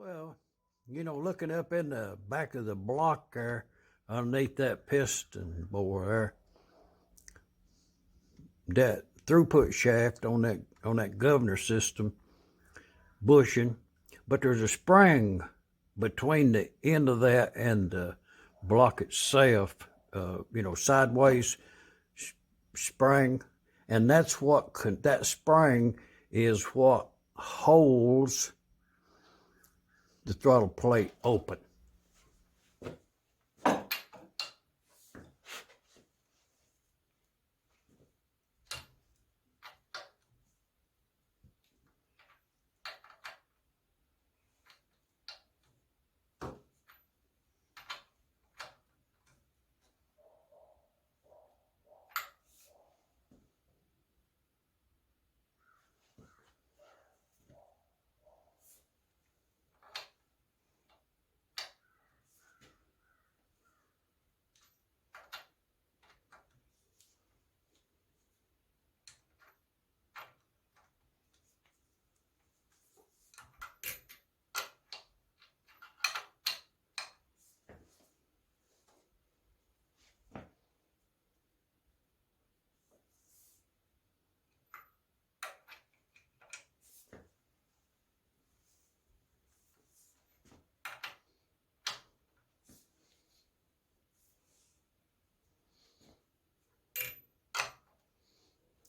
Well, looking up in the back of the block there, underneath that piston bore there, that throughput shaft on that governor system bushing, but there's a spring between the end of that and the block itself, sideways spring, and that's what that spring is what holds the throttle plate open.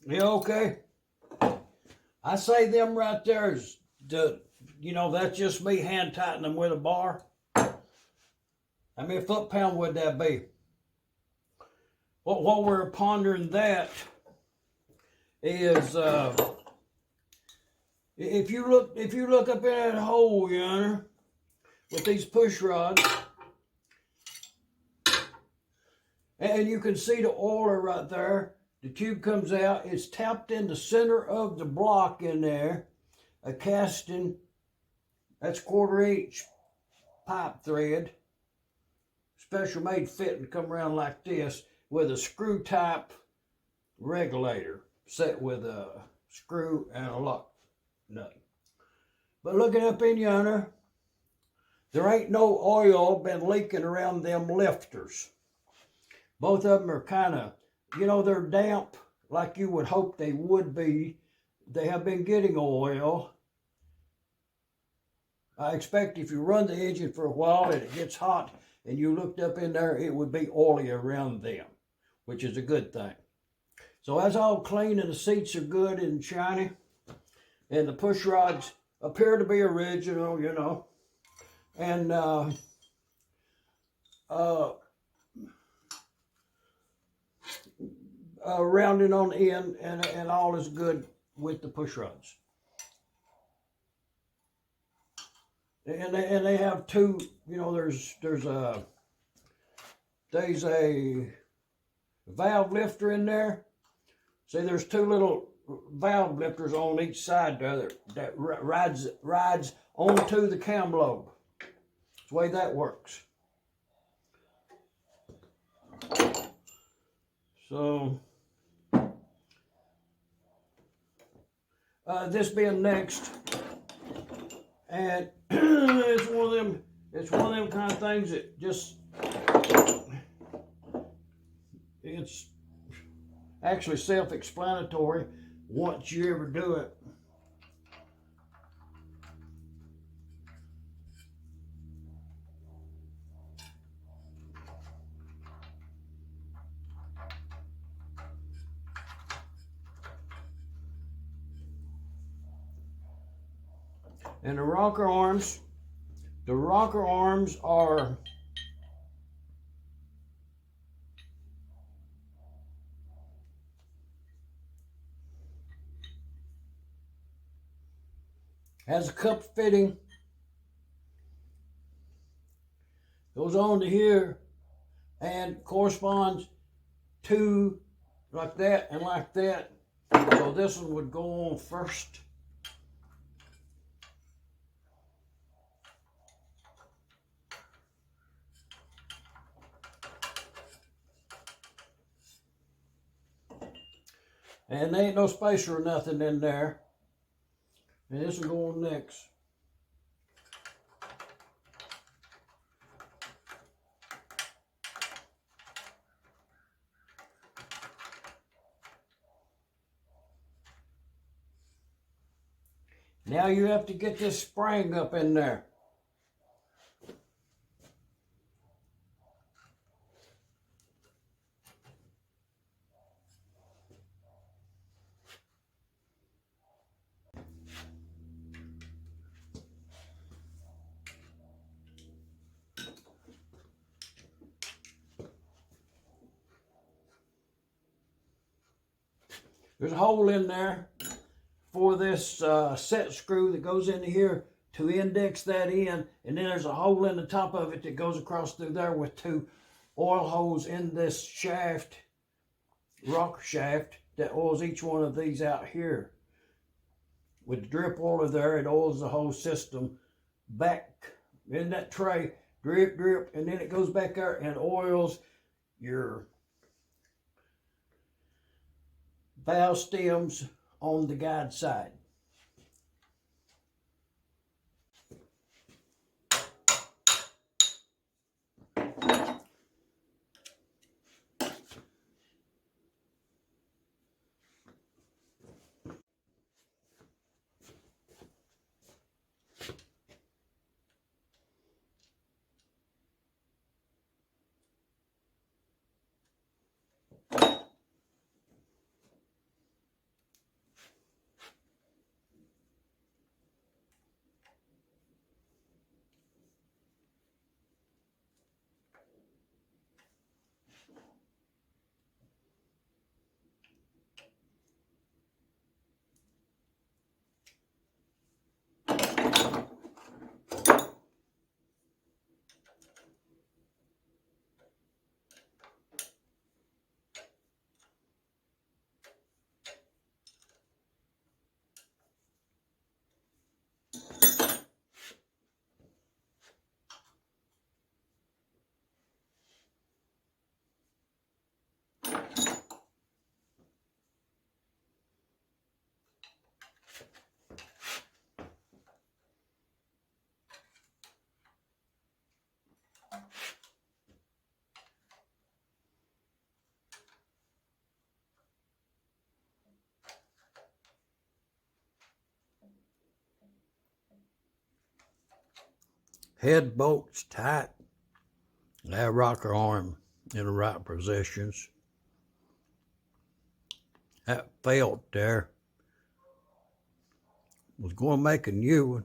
Yeah, okay. I say them right there is that's just me hand tightening them with a bar. How many foot-pound would that be? Well, while we're pondering that is if you look up in that hole, yonder, with these push rods, and you can see the oiler right there. The tube comes out. It's tapped in the center of the block in there. A casting, that's 1/4" pipe thread. Special made fitting come around like this with a screw type regulator set with a screw and a lock nut. But looking up in yonder, there ain't no oil been leaking around them lifters. Both of them are kind of, they're damp like you would hope they would be. They have been getting oil. I expect if you run the engine for a while and it gets hot and you looked up in there, it would be oily around them, which is a good thing. So that's all clean and the seats are good and shiny. And the push rods appear to be original, And rounding on the end, and all is good with the push rods. And they have two, there's a valve lifter in there. See, there's two little valve lifters on each side there that rides onto the cam lobe. That's the way that works. So this being next, and it's one of them kind of things that just, it's actually self-explanatory once you ever do it. And the rocker arms are has a cup fitting, goes on to here and corresponds to like that and like that. So this one would go on first. And there ain't no spacer or nothing in there. And this will go on next. Now you have to get this spring up in there. There's a hole in there for this set screw that goes into here to index that in, and then there's a hole in the top of it that goes across through there with 2 oil holes in this shaft, rocker shaft, that oils each one of these out here. With the drip oiler there, it oils the whole system back in that tray, drip, drip, and then it goes back there and oils your valve stems on the guide side. Head bolts tight. That rocker arm in the right positions. That felt there was going to make a new one.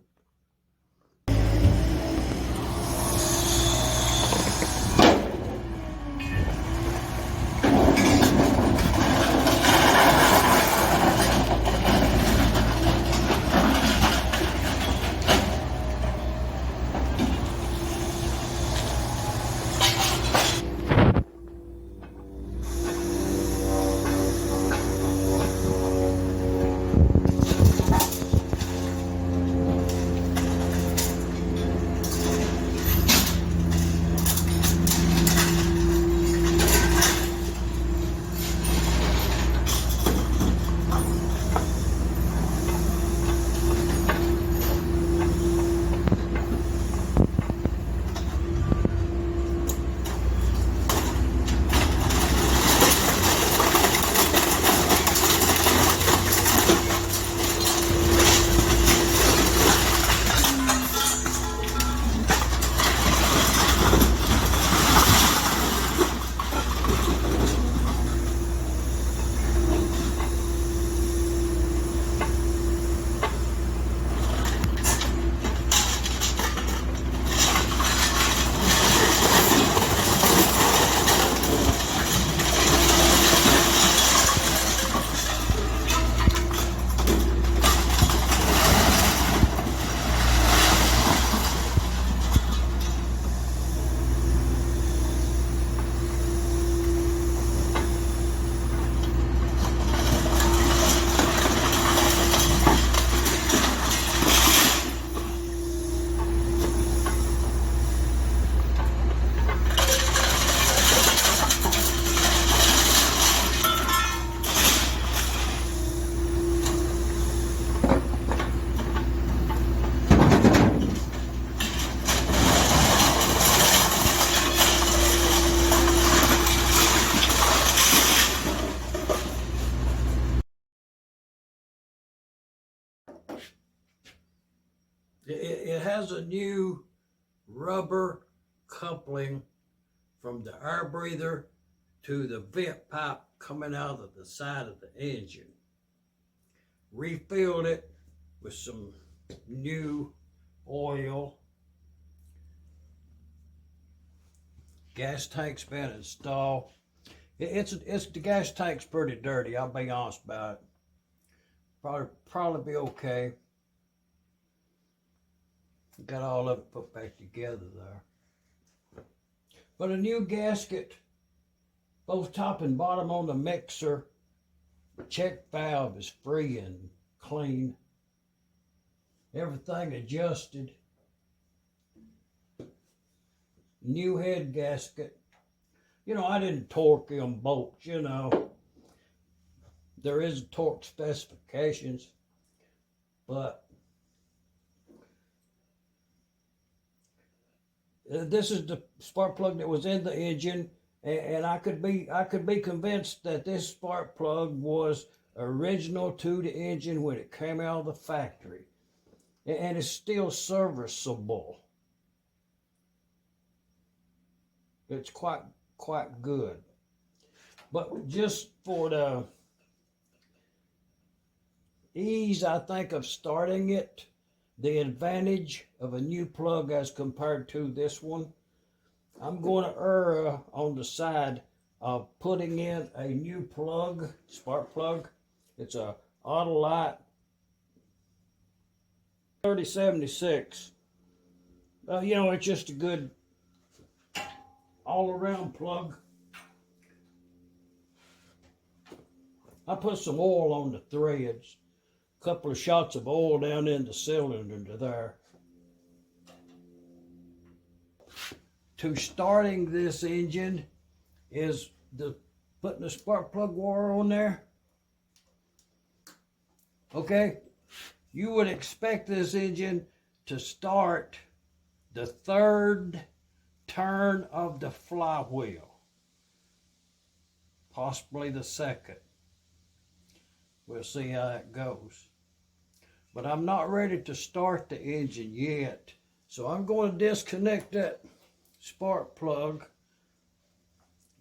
It has a new rubber coupling from the air breather to the vent pipe coming out of the side of the engine. Refilled it with some new oil. Gas tank's been installed. The gas tank's pretty dirty, I'll be honest about it. Probably be okay. Got all of it put back together there. But a new gasket, both top and bottom on the mixer. The check valve is free and clean. Everything adjusted. New head gasket. You know, I didn't torque them bolts, you know. There is torque specifications, but this is the spark plug that was in the engine, and I could be convinced that this spark plug was original to the engine when it came out of the factory, and it's still serviceable. It's quite good, but just for the ease, I think, of starting it, the advantage of a new plug as compared to this one, I'm going to err on the side of putting in a new plug, spark plug. It's a Autolite 3076. You know, it's just a good all-around plug. I put some oil on the threads. A couple of shots of oil down in the cylinder there. To starting this engine is putting the spark plug wire on there. Okay, you would expect this engine to start the third turn of the flywheel, possibly the second. We'll see how that goes. But I'm not ready to start the engine yet, so I'm going to disconnect that spark plug.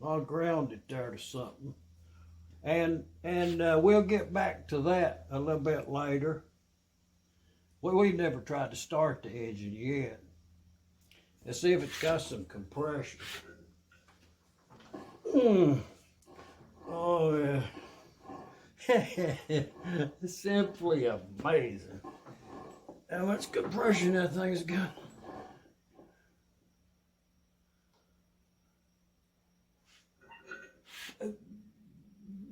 I'll ground it there to something, and we'll get back to that a little bit later. We've never tried to start the engine yet. Let's see if it's got some compression. Oh yeah. Simply amazing how much compression that thing's got.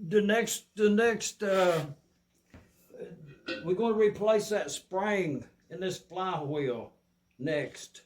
The next we're going to replace that spring in this flywheel next.